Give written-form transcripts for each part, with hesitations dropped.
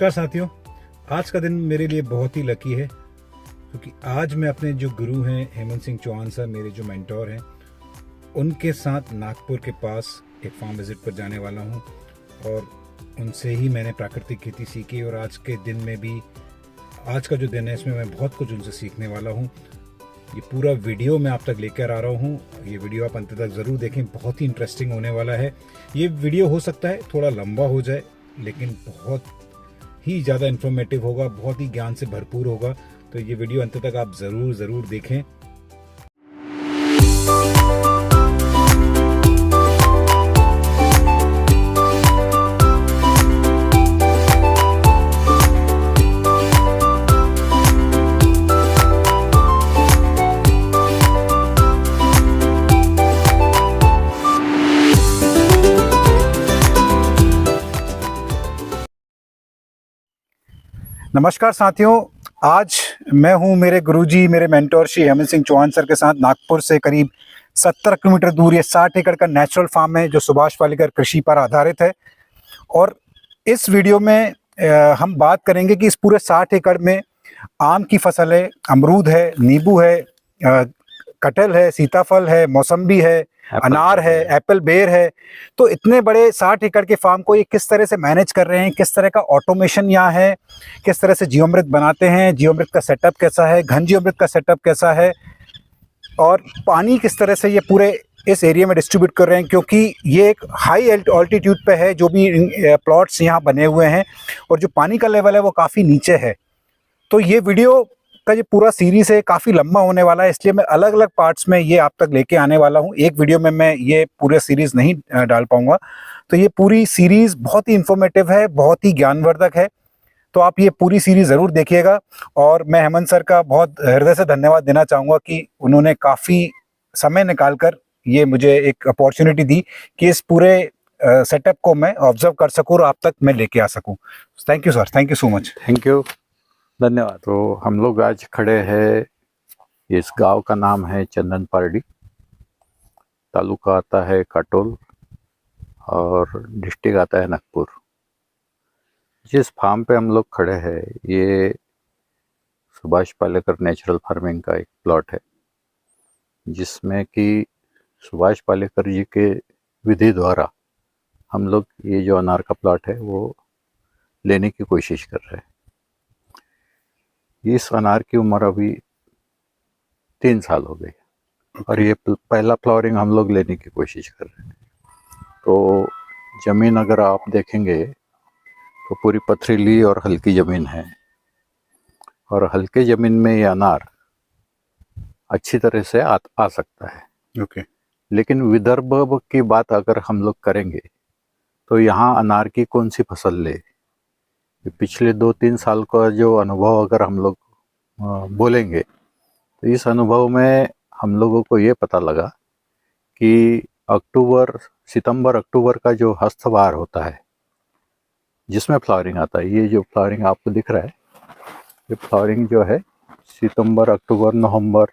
नमस्कार साथियों, आज का दिन मेरे लिए बहुत ही लकी है क्योंकि आज मैं अपने जो गुरु हैं हेमंत सिंह चौहान सर, मेरे जो मेंटोर हैं, उनके साथ नागपुर के पास एक फार्म विजिट पर जाने वाला हूं और उनसे ही मैंने प्राकृतिक खेती सीखी। और आज के दिन में भी, आज का जो दिन है इसमें मैं बहुत कुछ उनसे सीखने वाला हूं। ये पूरा वीडियो मैं आप तक लेकर आ रहा हूं, ये वीडियो आप अंत तक ज़रूर देखें, बहुत ही इंटरेस्टिंग होने वाला है। ये वीडियो हो सकता है थोड़ा लंबा हो जाए लेकिन बहुत ही ज़्यादा इन्फॉर्मेटिव होगा, बहुत ही ज्ञान से भरपूर होगा। तो ये वीडियो अंत तक आप ज़रूर देखें। नमस्कार साथियों, आज मैं हूं मेरे गुरुजी, मेरे मेंटोर श्री हेमंत सिंह चौहान सर के साथ नागपुर से करीब 70 किलोमीटर दूर ये 60 एकड़ का नेचुरल फार्म है जो सुभाष पालेकर कृषि पर आधारित है। और इस वीडियो में हम बात करेंगे कि इस पूरे 60 एकड़ में आम की फसल है, अमरूद है, नींबू है, कटहल है, सीताफल है, मौसम्बी है, अनार है, एप्पल बेर है। तो इतने बड़े 60 एकड़ के फार्म को ये किस तरह से मैनेज कर रहे हैं, किस तरह का ऑटोमेशन यहाँ है, किस तरह से जीवामृत बनाते हैं, जीवामृत का सेटअप कैसा है, घन जीवामृत का सेटअप कैसा है, और पानी किस तरह से ये पूरे इस एरिया में डिस्ट्रीब्यूट कर रहे हैं, क्योंकि ये एक हाई ऑल्टीट्यूड पे है जो भी प्लॉट्स यहाँ बने हुए हैं और जो पानी का लेवल है वो काफ़ी नीचे है। तो ये वीडियो का ये पूरा सीरीज़ है, काफ़ी लंबा होने वाला है, इसलिए मैं अलग अलग पार्ट्स में ये आप तक लेके आने वाला हूँ। एक वीडियो में मैं ये पूरे सीरीज़ नहीं डाल पाऊँगा। तो ये पूरी सीरीज़ बहुत ही इंफॉर्मेटिव है, बहुत ही ज्ञानवर्धक है। तो आप ये पूरी सीरीज़ ज़रूर देखिएगा। और मैं हेमंत सर का बहुत हृदय से धन्यवाद देना चाहूँगा कि उन्होंने काफ़ी समय निकाल कर ये मुझे एक अपॉर्चुनिटी दी कि इस पूरे सेटअप को मैं ऑब्जर्व कर सकूँ और आप तक मैं लेके आ सकूँ। Thank you sir, thank you so much. Thank you, धन्यवाद। तो हम लोग आज खड़े हैं, इस गांव का नाम है चंदन पारडी, तालुका आता है काटोल और डिस्ट्रिक्ट आता है नागपुर। जिस फार्म पे हम लोग खड़े हैं ये सुभाष पालेकर नेचुरल फार्मिंग का एक प्लॉट है, जिसमें कि सुभाष पालेकर जी के विधि द्वारा हम लोग ये जो अनार का प्लॉट है वो लेने की कोशिश कर रहे हैं। इस अनार की उम्र अभी 3 साल हो गई और ये पहला फ्लावरिंग हम लोग लेने की कोशिश कर रहे हैं। तो ज़मीन अगर आप देखेंगे तो पूरी पथरीली और हल्की ज़मीन है और हल्के ज़मीन में ये अनार अच्छी तरह से आ सकता है। ओके। लेकिन विदर्भ की बात अगर हम लोग करेंगे तो यहाँ अनार की कौन सी फसल ले, पिछले 2-3 साल का जो अनुभव अगर हम लोग बोलेंगे तो इस अनुभव में हम लोगों को ये पता लगा कि सितंबर अक्टूबर का जो हस्तवार होता है जिसमें फ्लावरिंग आता है, ये जो फ्लावरिंग आपको दिख रहा है, ये फ्लावरिंग जो है सितंबर अक्टूबर नवंबर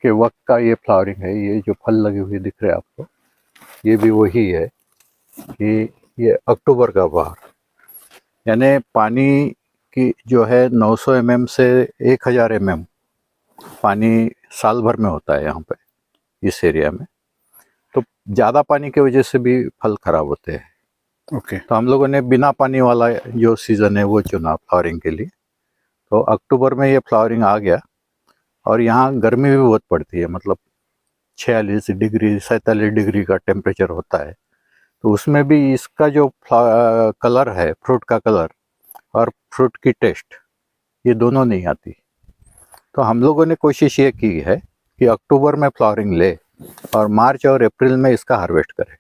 के वक्त का ये फ्लावरिंग है। ये जो फल लगे हुए दिख रहे हैं आपको, ये भी वही है कि ये अक्टूबर का बहार, यानी पानी की जो है 900 mm से 1000 mm पानी साल भर में होता है यहाँ पे इस एरिया में। तो ज़्यादा पानी की वजह से भी फल खराब होते हैं। ओके। तो हम लोगों ने बिना पानी वाला जो सीज़न है वो चुना फ्लावरिंग के लिए। तो अक्टूबर में ये फ्लावरिंग आ गया और यहाँ गर्मी भी बहुत पड़ती है, मतलब 46 डिग्री 47 डिग्री का टेम्परेचर होता है। तो उसमें भी इसका जो कलर है, फ्रूट का कलर और फ्रूट की टेस्ट, ये दोनों नहीं आती। तो हम लोगों ने कोशिश ये की है कि अक्टूबर में फ्लावरिंग ले और मार्च और अप्रैल में इसका हार्वेस्ट करें।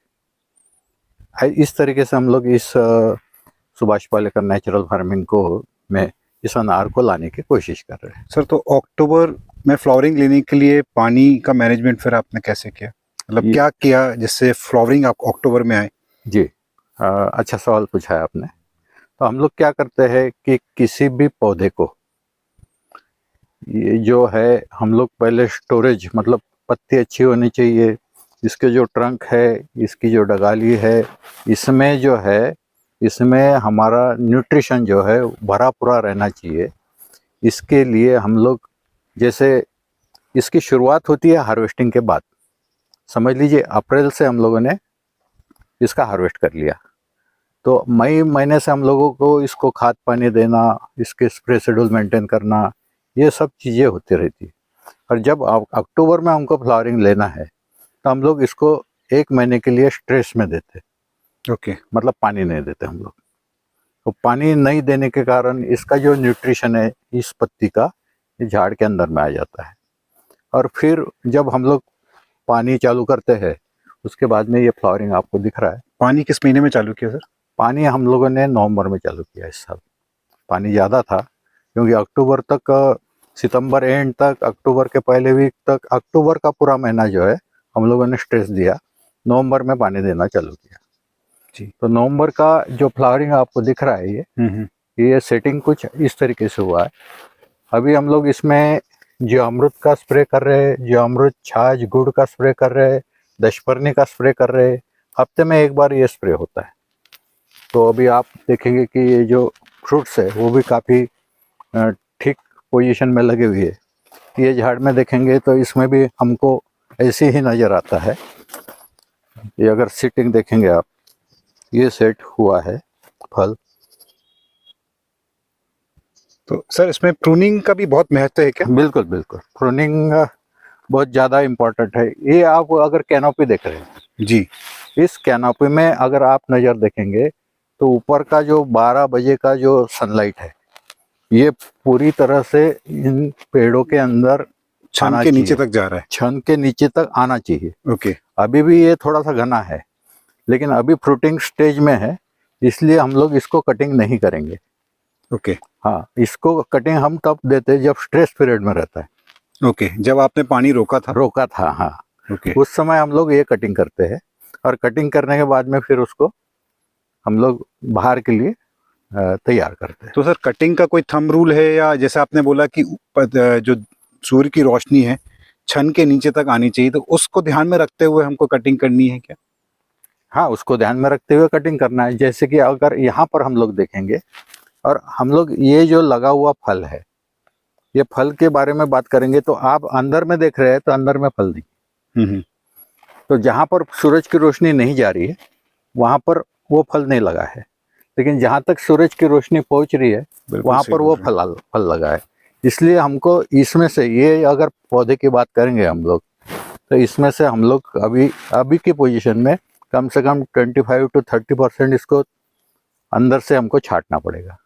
इस तरीके से हम लोग इस सुभाष पालेकर नेचुरल फार्मिंग को में इस अनार को लाने की कोशिश कर रहे हैं। सर, तो अक्टूबर में फ्लावरिंग लेने के लिए पानी का मैनेजमेंट फिर आपने कैसे किया, मतलब क्या किया जिससे फ्लावरिंग आप अक्टूबर में आए? जी, अच्छा सवाल पूछा है आपने। तो हम लोग क्या करते हैं कि किसी भी पौधे को, ये जो है हम लोग पहले स्टोरेज, मतलब पत्ती अच्छी होनी चाहिए, इसके जो ट्रंक है, इसकी जो डगाली है, इसमें जो है इसमें हमारा न्यूट्रिशन जो है भरा पूरा रहना चाहिए। इसके लिए हम लोग, जैसे इसकी शुरुआत होती है हार्वेस्टिंग के बाद, समझ लीजिए अप्रैल से हम लोगों ने इसका हार्वेस्ट कर लिया, तो मई महीने से हम लोगों को इसको खाद पानी देना, इसके स्प्रे शेड्यूल मेंटेन करना, ये सब चीज़ें होती रहती। और जब अक्टूबर में हमको फ्लावरिंग लेना है तो हम लोग इसको 1 महीने के लिए स्ट्रेस में देते, ओके। मतलब पानी नहीं देते हम लोग। तो पानी नहीं देने के कारण इसका जो न्यूट्रिशन है इस पत्ती का, ये झाड़ के अंदर में आ जाता है। और फिर जब हम लोग पानी चालू करते हैं, उसके बाद में ये फ्लावरिंग आपको दिख रहा है। पानी किस महीने में चालू किया सर? पानी हम लोगों ने नवंबर में चालू किया इस साल। पानी ज़्यादा था क्योंकि अक्टूबर तक, सितंबर एंड तक, अक्टूबर के पहले वीक तक, अक्टूबर का पूरा महीना जो है हम लोगों ने स्ट्रेस दिया, नवंबर में पानी देना चालू किया जी। तो नवंबर का जो फ्लावरिंग आपको दिख रहा है ये सेटिंग कुछ इस तरीके से हुआ है। अभी हम लोग इसमें जीवामृत का स्प्रे कर रहे हैं, जीवामृत, छाछ, गुड़ का स्प्रे कर रहे हैं, दशपर्णी का स्प्रे कर रहे हैं। हफ्ते में 1 बार ये स्प्रे होता है। तो अभी आप देखेंगे कि ये जो फ्रूट्स है वो भी काफ़ी ठीक पोजीशन में लगे हुए है। ये झाड़ में देखेंगे तो इसमें भी हमको ऐसे ही नज़र आता है। ये अगर सिटिंग देखेंगे आप, ये सेट हुआ है फल। तो सर इसमें प्रूनिंग का भी बहुत महत्व है क्या? बिल्कुल बिल्कुल, प्रूनिंग बहुत ज़्यादा इम्पोर्टेंट है। ये आप अगर कैनोपी देख रहे हैं जी, इस कैनोपी में अगर आप नज़र देखेंगे तो ऊपर का जो 12 बजे का जो सनलाइट है ये पूरी तरह से इन पेड़ों के अंदर छन के नीचे तक जा रहा है। छन के नीचे तक आना चाहिए। ओके। अभी भी ये थोड़ा सा घना है, लेकिन अभी फ्रूटिंग स्टेज में है, इसलिए हम लोग इसको कटिंग नहीं करेंगे। ओके। हाँ, इसको कटिंग हम तब देते जब स्ट्रेस पीरियड में रहता है। ओके, जब आपने पानी रोका था। हाँ। ओके। उस समय हम लोग ये कटिंग करते हैं, और कटिंग करने के बाद में फिर उसको हम लोग बाहर के लिए तैयार करते हैं। तो सर कटिंग का कोई थंब रूल है, या जैसे आपने बोला कि ऊपर जो सूर्य की रोशनी है छन के नीचे तक आनी चाहिए, तो उसको ध्यान में रखते हुए हमको कटिंग करनी है क्या? हाँ, उसको ध्यान में रखते हुए कटिंग करना है। जैसे कि अगर यहाँ पर हम लोग देखेंगे, और हम लोग ये जो लगा हुआ फल है, ये फल के बारे में बात करेंगे तो आप अंदर में देख रहे हैं तो अंदर में फल नहीं। तो जहाँ पर सूरज की रोशनी नहीं जा रही है वहाँ पर वो फल नहीं लगा है, लेकिन जहाँ तक सूरज की रोशनी पहुँच रही है वहाँ पर वो फल लगा है। इसलिए हमको इसमें से, ये अगर पौधे की बात करेंगे हम लोग, तो इसमें से हम लोग अभी की पोजीशन में कम से कम 25 to 30% इसको अंदर से हमको छांटना पड़ेगा,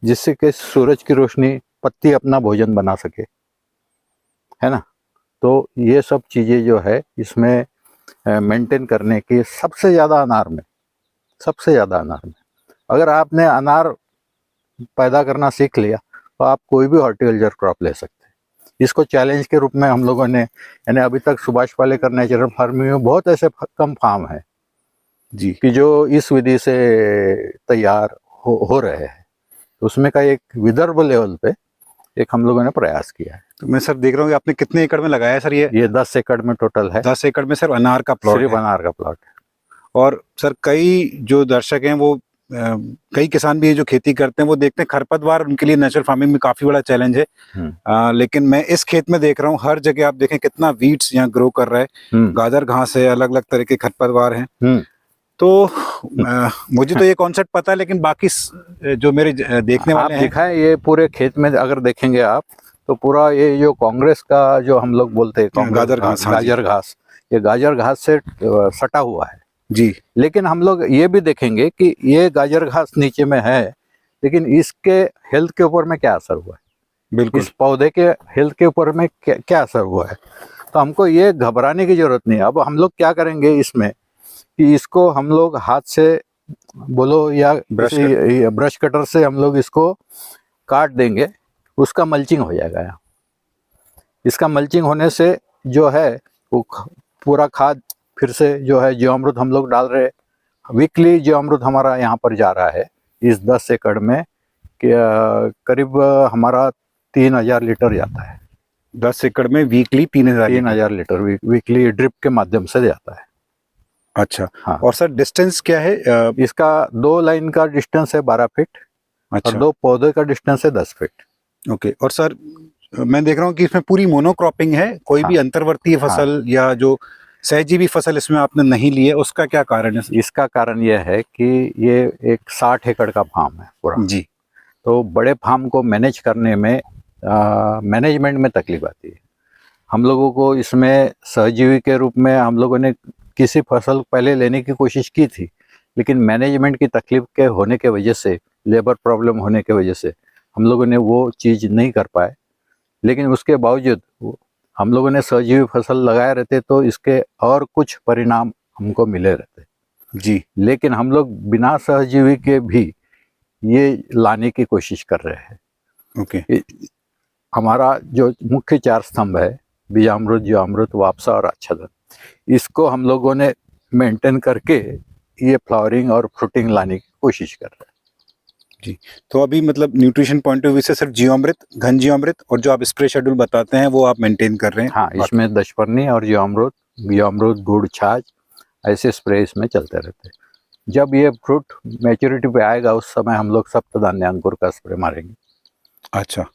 जिससे कि सूरज की रोशनी पत्ती अपना भोजन बना सके, है ना। तो ये सब चीज़ें जो है इसमें मेंटेन करने की सबसे ज़्यादा अनार में अगर आपने अनार पैदा करना सीख लिया तो आप कोई भी हॉर्टिकल्चर क्रॉप ले सकते हैं। इसको चैलेंज के रूप में हम लोगों ने, यानी अभी तक सुभाष पालेकर नेचुरल फार्मिंग में बहुत ऐसे कम फार्म है जी कि जो इस विधि से तैयार हो रहे हैं। तो उसमें का एक विदर्भ लेवल पे एक हम लोगों ने प्रयास किया है। तो मैं सर देख रहा हूँ कि आपने कितने एकड़ में लगाया है सर? ये 10 एकड़ में टोटल है। 10 एकड़ में सर अनार का प्लॉट सिर्फ है। अनार का प्लॉट है। और सर कई जो दर्शक हैं वो कई किसान भी जो खेती करते हैं वो देखते हैं खरपतवार उनके लिए नेचुरल फार्मिंग में काफी बड़ा चैलेंज है। लेकिन मैं इस खेत में देख रहा हूँ हर जगह आप देखें कितना वीड्स यहाँ ग्रो कर रहा है, गाजर घास है, अलग अलग तरह के खरपतवार हैं। तो मुझे तो ये कॉन्सेप्ट पता है, लेकिन बाकी जो मेरे देखने वाले हैं, दिखाएं ये पूरे खेत में अगर देखेंगे आप तो पूरा ये जो कांग्रेस का जो हम लोग बोलते हैं गाजर घास, गाजर घास, ये गाजर घास से सटा हुआ है जी। लेकिन हम लोग ये भी देखेंगे कि ये गाजर घास नीचे में है, लेकिन इसके हेल्थ के ऊपर में क्या असर हुआ है, बिल्कुल इस पौधे के हेल्थ के ऊपर में क्या असर हुआ है। तो हमको ये घबराने की जरूरत नहीं है। अब हम लोग क्या करेंगे इसमें कि इसको हम लोग हाथ से बोलो या ब्रश कटर से हम लोग इसको काट देंगे, उसका मल्चिंग हो जाएगा यहाँ। इसका मल्चिंग होने से जो है वो पूरा खाद फिर से जो है जीवामृत हम लोग डाल रहे, वीकली जीवामृत हमारा यहाँ पर जा रहा है इस 10 एकड़ में करीब हमारा 3000 लीटर जाता है। 10 एकड़ में वीकली 3000 लीटर वीकली ड्रिप के माध्यम से जाता है। अच्छा। हाँ। और सर डिस्टेंस क्या है? इसका 2 लाइन का डिस्टेंस है 12 फीट और अच्छा 2 पौधे का डिस्टेंस है 10 फीट। ओके। और सर मैं देख रहा हूँ कि इसमें पूरी मोनोक्रॉपिंग है, कोई भी हाँ। अंतर्वर्तीय फसल या जो सहजीवी फसल इसमें आपने नहीं ली है, उसका क्या कारण है सर? इसका कारण यह है कि ये एक 60 एकड़ का फार्म है पूरा। जी तो बड़े फार्म को मैनेज करने में मैनेजमेंट में तकलीफ आती है। हम लोगों को इसमें सहजीवी के रूप में हम लोगों ने किसी फसल पहले लेने की कोशिश की थी, लेकिन मैनेजमेंट की तकलीफ के होने के वजह से, लेबर प्रॉब्लम होने के वजह से हम लोगों ने वो चीज़ नहीं कर पाए। लेकिन उसके बावजूद हम लोगों ने सहजीवी फसल लगाए रहते तो इसके और कुछ परिणाम हमको मिले रहते। जी लेकिन हम लोग बिना सहजीवी के भी ये लाने की कोशिश कर रहे हैं। ओके हमारा जो मुख्य 4 स्तंभ है, बीजामृत, जीवामृत, वापसा और आच्छादन, इसको हम लोगों ने मेंटेन करके ये फ्लावरिंग और फ्रूटिंग लाने की कोशिश कर रहे हैं। जी। तो अभी मतलब न्यूट्रिशन पॉइंट ऑफ व्यू से सिर्फ जीवामृत, घन जीवामृत और जो आप स्प्रे शेड्यूल बताते हैं वो आप मेंटेन कर रहे हैं? हाँ, इसमें दशपर्णी और जीवामृत, गुड़, छाछ ऐसे स्प्रे इसमें चलते रहते हैं। जब ये फ्रूट मैच्योरिटी पे आएगा उस समय हम लोग सप्तधान्य अंकुर का स्प्रे मारेंगे। अच्छा।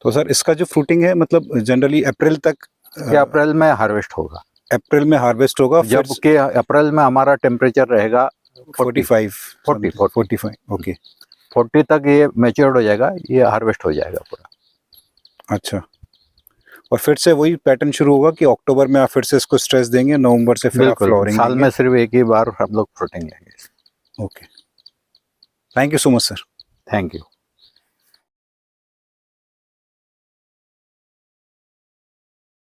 तो सर इसका जो फ्रूटिंग है मतलब जनरली अप्रैल तक, ये अप्रैल में हार्वेस्ट होगा। अप्रैल में हार्वेस्ट होगा, फिर जबकि अप्रैल में हमारा टेम्परेचर रहेगा 45 40 45 ओके 40 तक ये मैच्योर्ड हो जाएगा, ये हार्वेस्ट हो जाएगा पूरा। अच्छा। और फिर से वही पैटर्न शुरू होगा कि अक्टूबर में आप फिर से इसको स्ट्रेस देंगे, नवंबर से फिर आप बिल्कुल, फ्लावरिंग साल में सिर्फ एक ही बार हम लोग फ्रूटिंग लेंगे। Okay. Thank you so much sir. Thank you.